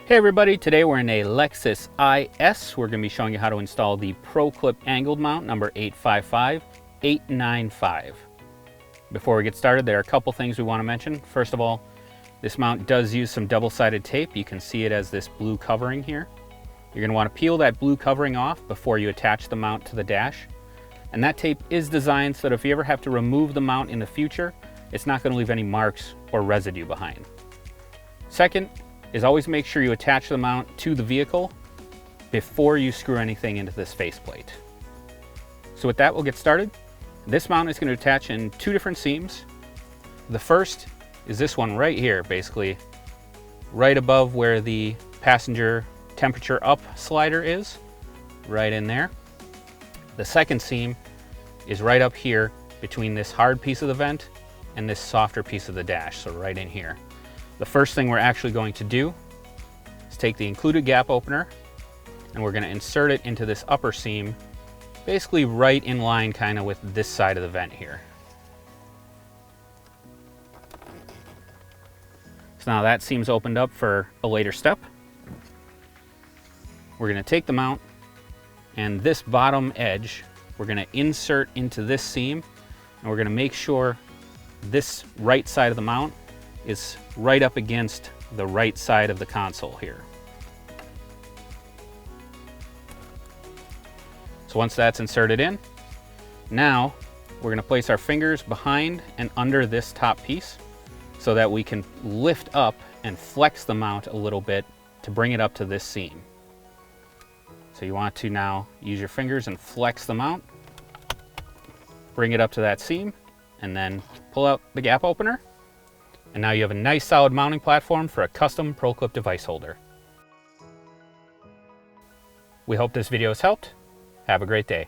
Hey everybody, today we're in a Lexus IS. We're going to be showing you how to install the ProClip angled mount number 855895. Before we get started, there are a couple things we want to mention. First of all, this mount does use some double-sided tape. You can see it as this blue covering here. You're going to want to peel that blue covering off before you attach the mount to the dash. And that tape is designed so that if you ever have to remove the mount in the future, it's not going to leave any marks or residue behind. Second is always make sure you attach the mount to the vehicle before you screw anything into this faceplate. So with that, we'll get started. This mount is going to attach in two different seams. The first is this one right here, basically right above where the passenger temperature up slider is, right in there. The second seam is right up here between this hard piece of the vent and this softer piece of the dash, so right in here. The first thing we're actually going to do is take the included gap opener and we're going to insert it into this upper seam, basically right in line kind of with this side of the vent here. So now that seam's opened up for a later step. We're going to take the mount and this bottom edge we're going to insert into this seam, and we're going to make sure this right side of the mount is right up against the right side of the console here. So once that's inserted in, now we're going to place our fingers behind and under this top piece so that we can lift up and flex the mount a little bit to bring it up to this seam. So you want to now use your fingers and flex the mount, bring it up to that seam, and then pull out the gap opener. And now you have a nice solid mounting platform for a custom ProClip device holder. We hope this video has helped. Have a great day.